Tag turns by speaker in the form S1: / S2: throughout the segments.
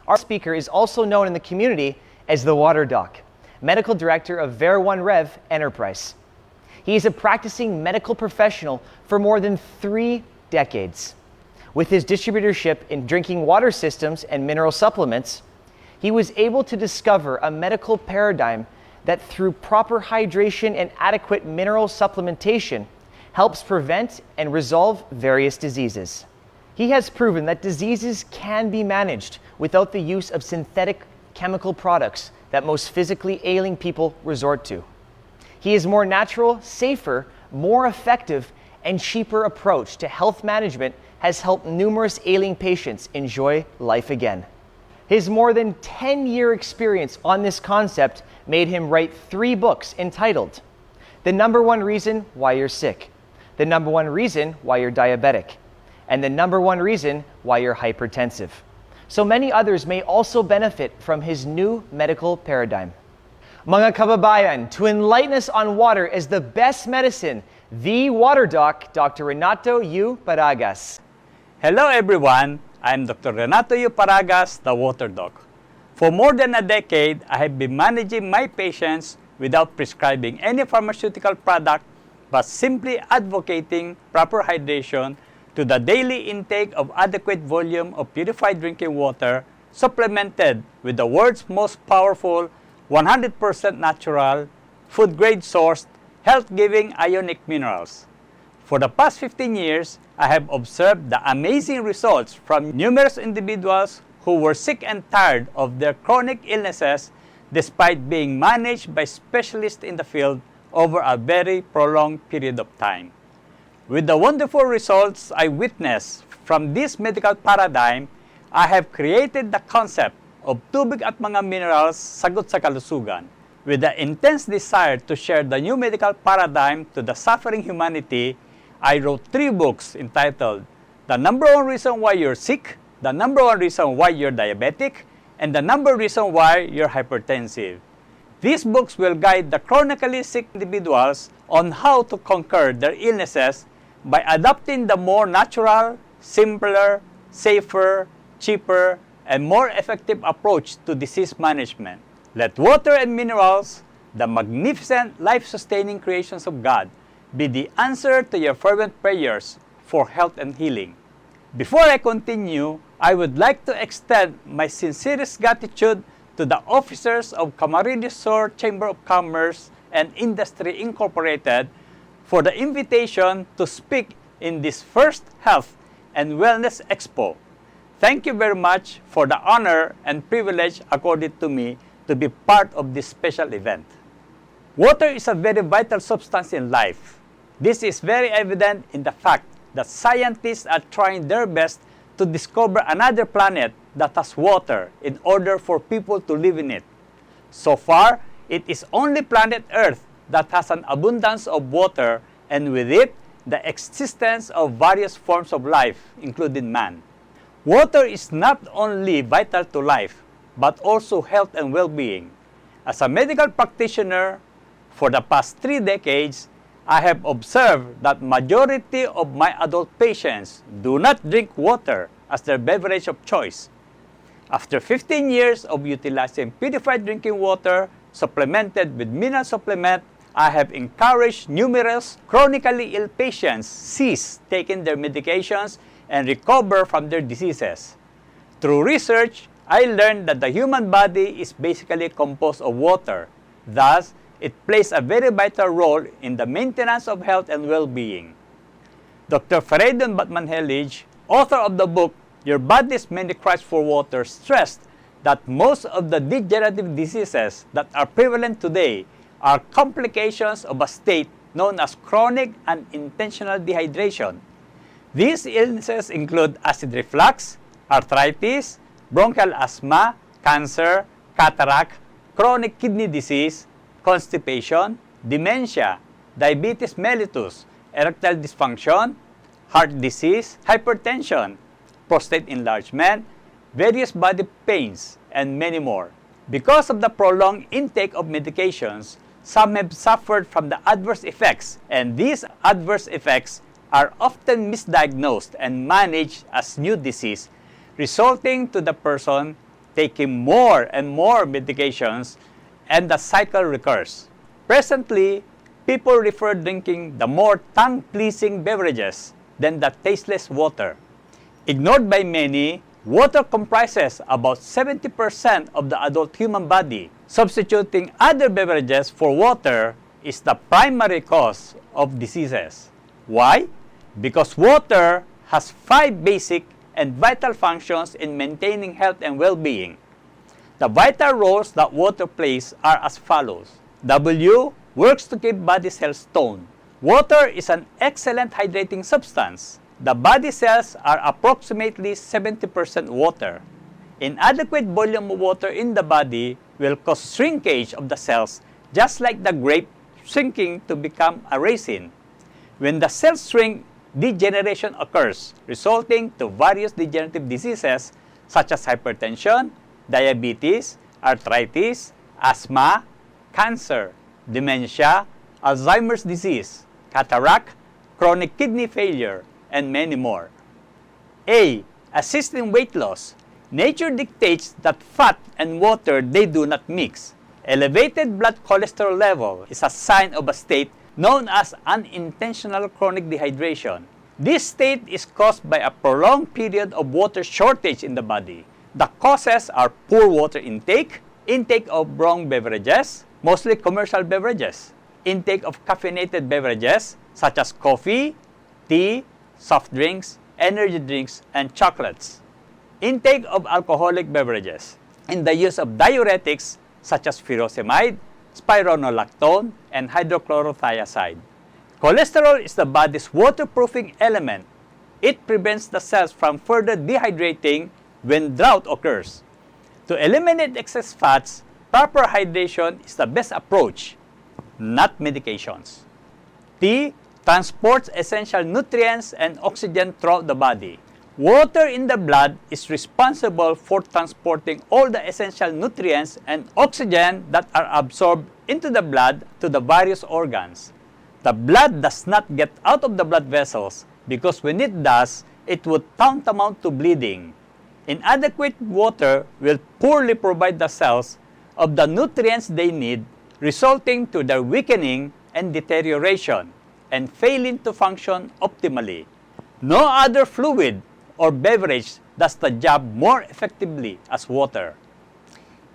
S1: Our speaker is also known in the community as the Water Doc, Medical Director of Ver One Rev Enterprise. He is a practicing medical professional for more than 3 decades. With his distributorship in drinking water systems and mineral supplements, he was able to discover a medical paradigm that through proper hydration and adequate mineral supplementation helps prevent and resolve various diseases. He has proven that diseases can be managed without the use of synthetic chemical products that most physically ailing people resort to. He is more natural, safer, more effective, and cheaper approach to health management has helped numerous ailing patients enjoy life again. His more than 10-year experience on this concept made him write 3 books entitled The Number One Reason Why You're Sick, The Number One Reason Why You're Diabetic, and The Number One Reason Why You're Hypertensive. So many others may also benefit from his new medical paradigm. Mga kababayan, to enlighten us on water as the best medicine, the Water Doc, Dr. Renato U. Paragas.
S2: Hello everyone, I'm Dr. Renato U. Paragas, the Water Doc. For more than a decade, I have been managing my patients without prescribing any pharmaceutical product but simply advocating proper hydration to the daily intake of adequate volume of purified drinking water supplemented with the world's most powerful 100% natural, food-grade sourced, health-giving ionic minerals. For the past 15 years, I have observed the amazing results from numerous individuals who were sick and tired of their chronic illnesses despite being managed by specialists in the field over a very prolonged period of time. With the wonderful results I witnessed from this medical paradigm, I have created the concept of tubig at mga minerals sagot sa kalusugan. With the intense desire to share the new medical paradigm to the suffering humanity, I wrote 3 books entitled The Number One Reason Why You're Sick, The Number One Reason Why You're Diabetic, and The Number Reason Why You're Hypertensive. These books will guide the chronically sick individuals on how to conquer their illnesses by adopting the more natural, simpler, safer, cheaper, and more effective approach to disease management. Let water and minerals, the magnificent life-sustaining creations of God, be the answer to your fervent prayers for health and healing. Before I continue, I would like to extend my sincerest gratitude to the officers of Camarines Chamber of Commerce and Industry Incorporated for the invitation to speak in this first Health and Wellness Expo. Thank you very much for the honor and privilege accorded to me to be part of this special event. Water is a very vital substance in life. This is very evident in the fact that scientists are trying their best to discover another planet that has water in order for people to live in it. So far, it is only planet Earth that has an abundance of water, and with it, the existence of various forms of life, including man. Water is not only vital to life, but also health and well-being. As a medical practitioner, for the past 3 decades, I have observed that majority of my adult patients do not drink water as their beverage of choice. After 15 years of utilizing purified drinking water supplemented with mineral supplement, I have encouraged numerous chronically ill patients cease taking their medications and recover from their diseases. Through research, I learned that the human body is basically composed of water. Thus, it plays a very vital role in the maintenance of health and well-being. Dr. Feridun Batmanhelij, author of the book Your Body's Many Cries for Water, stressed that most of the degenerative diseases that are prevalent today are complications of a state known as chronic and intentional dehydration. These illnesses include acid reflux, arthritis, bronchial asthma, cancer, cataract, chronic kidney disease, constipation, dementia, diabetes mellitus, erectile dysfunction, heart disease, hypertension, prostate enlargement, various body pains, and many more. Because of the prolonged intake of medications, some have suffered from the adverse effects, and these adverse effects are often misdiagnosed and managed as new disease, resulting to the person taking more and more medications, and the cycle recurs. Presently, people prefer drinking the more tongue-pleasing beverages than the tasteless water. Ignored by many, water comprises about 70% of the adult human body. Substituting other beverages for water is the primary cause of diseases. Why? Because water has 5 basic and vital functions in maintaining health and well-being. The vital roles that water plays are as follows. W works to keep body cells toned. Water is an excellent hydrating substance. The body cells are approximately 70% water. Inadequate volume of water in the body will cause shrinkage of the cells, just like the grape shrinking to become a raisin. When the cells shrink, degeneration occurs, resulting to various degenerative diseases such as hypertension, diabetes, arthritis, asthma, cancer, dementia, Alzheimer's disease, cataract, chronic kidney failure, and many more. A. Assist in weight loss. Nature dictates that fat and water they do not mix. Elevated blood cholesterol level is a sign of a state known as unintentional chronic dehydration. This state is caused by a prolonged period of water shortage in the body. The causes are poor water intake, intake of wrong beverages, mostly commercial beverages, intake of caffeinated beverages such as coffee, tea, soft drinks, energy drinks, and chocolates, intake of alcoholic beverages, and the use of diuretics such as furosemide, spironolactone, and hydrochlorothiazide. Cholesterol is the body's waterproofing element. It prevents the cells from further dehydrating when drought occurs. To eliminate excess fats, proper hydration is the best approach, not medications. T transports essential nutrients and oxygen throughout the body. Water in the blood is responsible for transporting all the essential nutrients and oxygen that are absorbed into the blood to the various organs. The blood does not get out of the blood vessels because when it does, it would tantamount to bleeding. Inadequate water will poorly provide the cells of the nutrients they need, resulting to their weakening and deterioration and failing to function optimally. No other fluid or beverage does the job more effectively as water.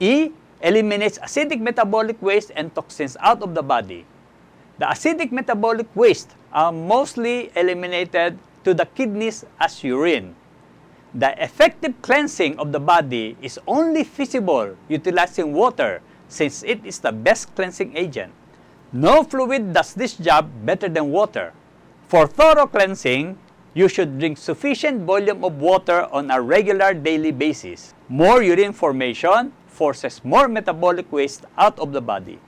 S2: E eliminates acidic metabolic waste and toxins out of the body. The acidic metabolic waste are mostly eliminated to the kidneys as urine. The effective cleansing of the body is only feasible utilizing water since it is the best cleansing agent. No fluid does this job better than water. For thorough cleansing, you should drink sufficient volume of water on a regular daily basis. More urine formation forces more metabolic waste out of the body.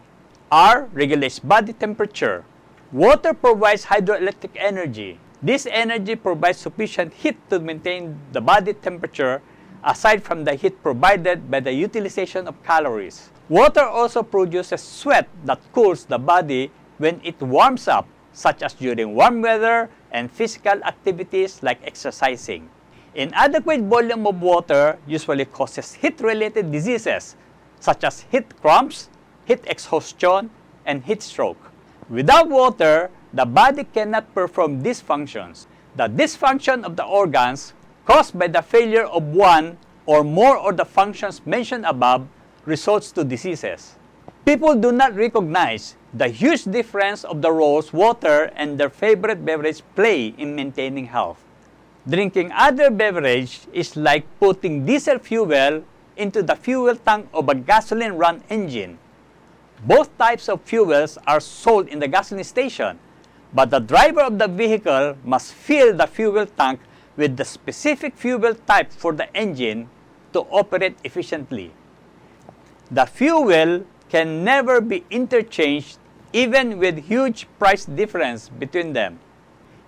S2: R regulates body temperature. Water provides hydroelectric energy. This energy provides sufficient heat to maintain the body temperature aside from the heat provided by the utilization of calories. Water also produces sweat that cools the body when it warms up, such as during warm weather and physical activities like exercising. Inadequate volume of water usually causes heat-related diseases such as heat cramps, heat exhaustion, and heat stroke. Without water, the body cannot perform these functions. The dysfunction of the organs caused by the failure of one or more of the functions mentioned above results to diseases. People do not recognize the huge difference of the roles water and their favorite beverage play in maintaining health. Drinking other beverage is like putting diesel fuel into the fuel tank of a gasoline-run engine. Both types of fuels are sold in the gasoline station, but the driver of the vehicle must fill the fuel tank with the specific fuel type for the engine to operate efficiently. The fuel can never be interchanged even with huge price difference between them.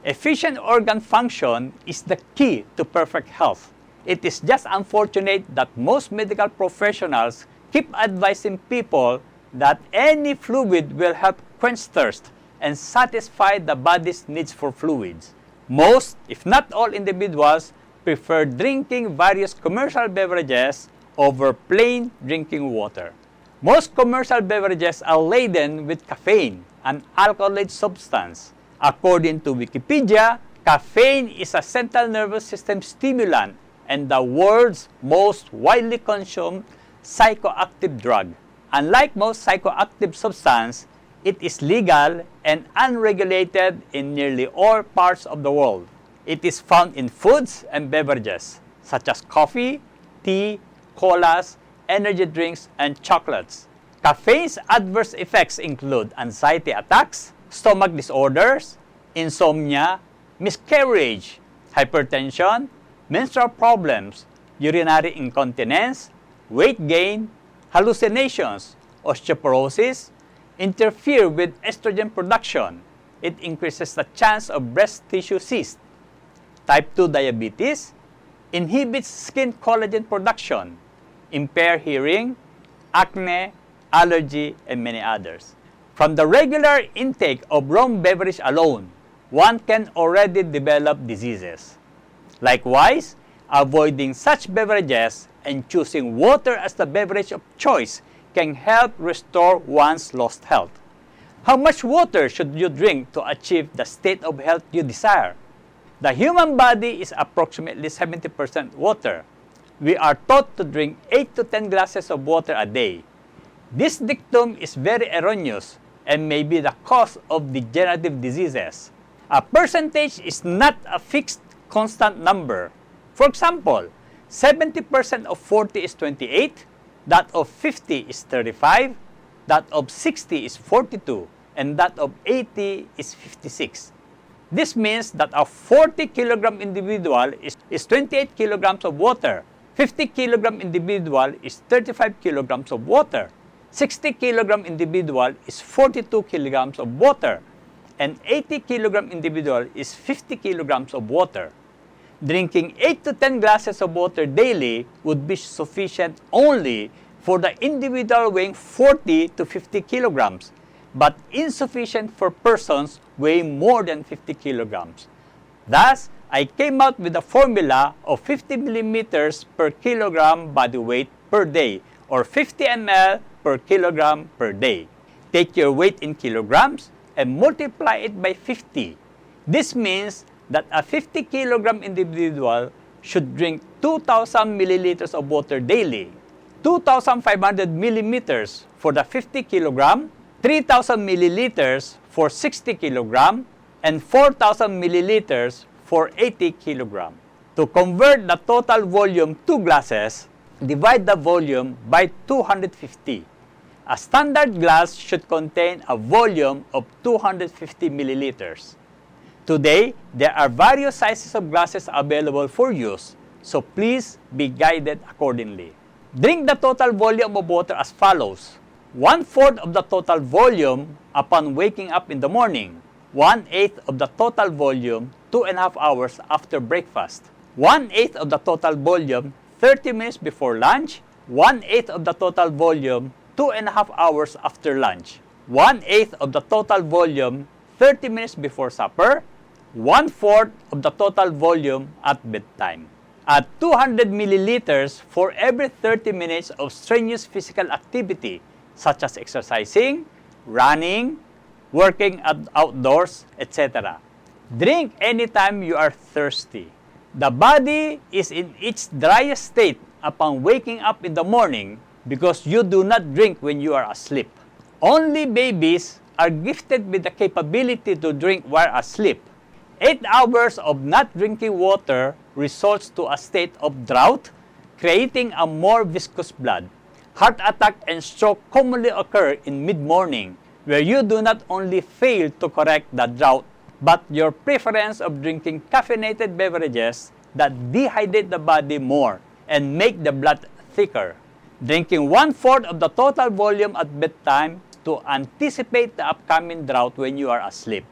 S2: Efficient organ function is the key to perfect health. It is just unfortunate that most medical professionals keep advising people that any fluid will help quench thirst and satisfy the body's needs for fluids. Most, if not all individuals, prefer drinking various commercial beverages over plain drinking water. Most commercial beverages are laden with caffeine, an alkaloid substance. According to Wikipedia, caffeine is a central nervous system stimulant and the world's most widely consumed psychoactive drug. Unlike most psychoactive substances, it is legal and unregulated in nearly all parts of the world. It is found in foods and beverages, such as coffee, tea, colas, energy drinks, and chocolates. Caffeine's adverse effects include anxiety attacks, stomach disorders, insomnia, miscarriage, hypertension, menstrual problems, urinary incontinence, weight gain, hallucinations, osteoporosis, interfere with estrogen production. It increases the chance of breast tissue cyst. Type 2 diabetes, inhibits skin collagen production, impair hearing, acne, allergy, and many others. From the regular intake of wrong beverage alone, one can already develop diseases. Likewise, avoiding such beverages and choosing water as the beverage of choice can help restore one's lost health. How much water should you drink to achieve the state of health you desire? The human body is approximately 70% water. We are taught to drink 8 to 10 glasses of water a day. This dictum is very erroneous and may be the cause of degenerative diseases. A percentage is not a fixed constant number. For example, 70% of 40 is 28, that of 50 is 35, that of 60 is 42, and that of 80 is 56. This means that a 40 kilogram individual is 28 kilograms of water, 50 kilogram individual is 35 kilograms of water, 60 kilogram individual is 42 kilograms of water, and 80 kilogram individual is 50 kilograms of water. Drinking 8 to 10 glasses of water daily would be sufficient only for the individual weighing 40 to 50 kilograms, but insufficient for persons weighing more than 50 kilograms. Thus, I came out with a formula of 50 millimeters per kilogram body weight per day, or 50 ml per kilogram per day. Take your weight in kilograms and multiply it by 50. This means that a 50 kilogram individual should drink 2,000 milliliters of water daily, 2,500 millimeters for the 50 kilogram, 3,000 milliliters for 60 kilogram, and 4,000 milliliters for 80 kilogram. To convert the total volume to glasses, divide the volume by 250. A standard glass should contain a volume of 250 milliliters. Today, there are various sizes of glasses available for use, so please be guided accordingly. Drink the total volume of water as follows: 1/4 of the total volume upon waking up in the morning, 1/8 of the total volume 2.5 hours after breakfast, 1/8 of the total volume 30 minutes before lunch, 1/8 of the total volume 2.5 hours after lunch, 1/8 of the total volume 30 minutes before supper, 1/4 of the total volume at bedtime. Add 200 milliliters for every 30 minutes of strenuous physical activity, such as exercising, running, working outdoors, etc. Drink anytime you are thirsty. The body is in its driest state upon waking up in the morning because you do not drink when you are asleep. Only babies are gifted with the capability to drink while asleep. 8 hours of not drinking water results to a state of drought, creating a more viscous blood. Heart attack and stroke commonly occur in mid-morning, where you do not only fail to correct the drought, but your preference of drinking caffeinated beverages that dehydrate the body more and make the blood thicker. Drinking 1/4 of the total volume at bedtime to anticipate the upcoming drought when you are asleep.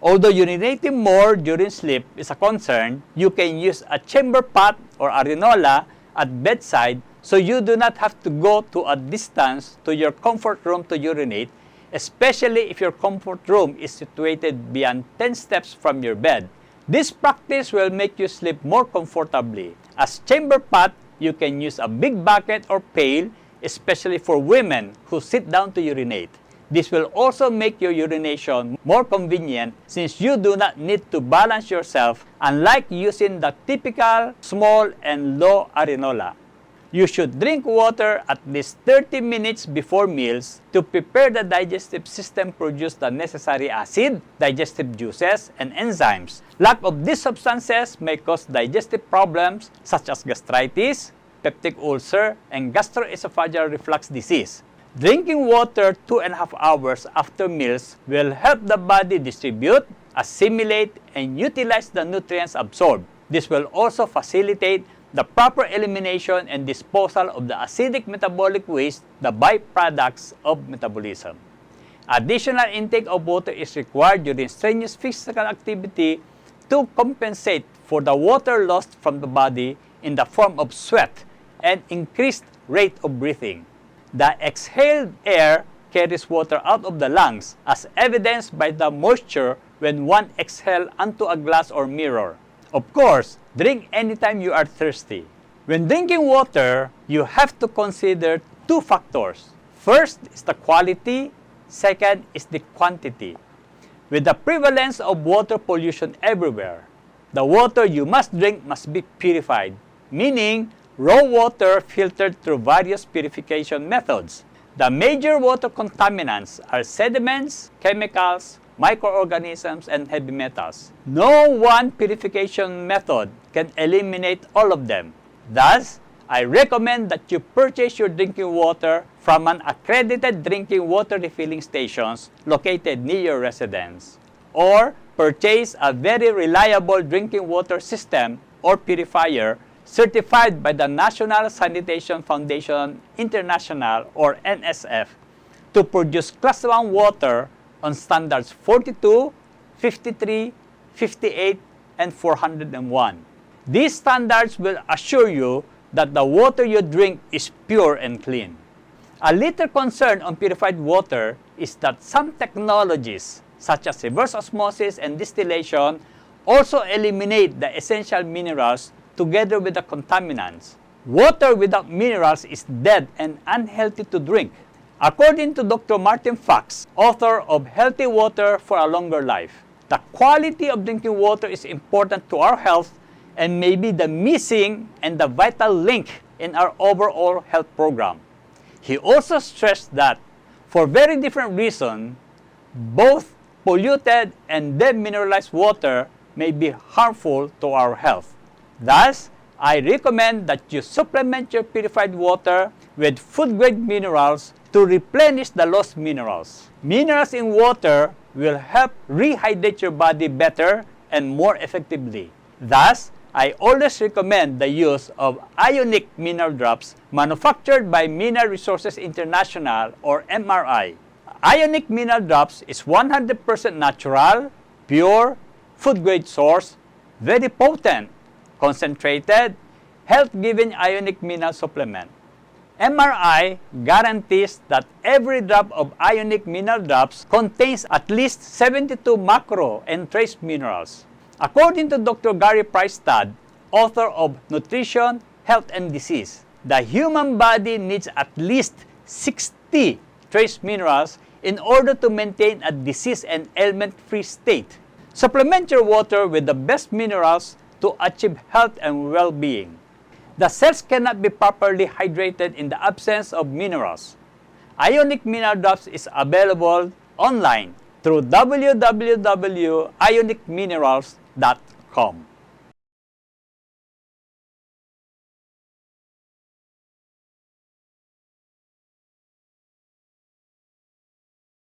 S2: Although urinating more during sleep is a concern, you can use a chamber pot or arenola at bedside so you do not have to go to a distance to your comfort room to urinate, especially if your comfort room is situated beyond 10 steps from your bed. This practice will make you sleep more comfortably. As chamber pot, you can use a big bucket or pail, especially for women who sit down to urinate. This will also make your urination more convenient since you do not need to balance yourself, unlike using the typical small and low areola. You should drink water at least 30 minutes before meals to prepare the digestive system produce the necessary acid, digestive juices, and enzymes. Lack of these substances may cause digestive problems such as gastritis, peptic ulcer, and gastroesophageal reflux disease. Drinking water 2.5 hours after meals will help the body distribute, assimilate, and utilize the nutrients absorbed. This will also facilitate the proper elimination and disposal of the acidic metabolic waste, the byproducts of metabolism. Additional intake of water is required during strenuous physical activity to compensate for the water lost from the body in the form of sweat and increased rate of breathing. The exhaled air carries water out of the lungs, as evidenced by the moisture when one exhales onto a glass or mirror. Of course, drink anytime you are thirsty. When drinking water, you have to consider two factors. First is the quality, second is the quantity. With the prevalence of water pollution everywhere, the water you must drink must be purified, meaning raw water filtered through various purification methods. The major water contaminants are sediments, chemicals, microorganisms, and heavy metals. No one purification method can eliminate all of them. Thus, I recommend that you purchase your drinking water from an accredited drinking water refilling stations located near your residence, or purchase a very reliable drinking water system or purifier certified by the National Sanitation Foundation International, or NSF, to produce Class 1 water on standards 42, 53, 58, and 401. These standards will assure you that the water you drink is pure and clean. A little concern on purified water is that some technologies, such as reverse osmosis and distillation, also eliminate the essential minerals together with the contaminants. Water without minerals is dead and unhealthy to drink. According to Dr. Martin Fox, author of Healthy Water for a Longer Life, the quality of drinking water is important to our health and may be the missing and the vital link in our overall health program. He also stressed that, for very different reasons, both polluted and demineralized water may be harmful to our health. Thus, I recommend that you supplement your purified water with food-grade minerals to replenish the lost minerals. Minerals in water will help rehydrate your body better and more effectively. Thus, I always recommend the use of Ionic mineral drops manufactured by Mineral Resources International, or MRI. Ionic mineral drops is 100% natural, pure, food-grade source, very potent, concentrated, health-giving Ionic mineral supplement. MRI guarantees that every drop of Ionic mineral drops contains at least 72 macro and trace minerals. According to Dr. Gary Priestad, author of Nutrition, Health, and Disease, the human body needs at least 60 trace minerals in order to maintain a disease and ailment-free state. Supplement your water with the best minerals to achieve health and well-being. The cells cannot be properly hydrated in the absence of minerals. Ionic mineral drops is available online through www.ionicminerals.com.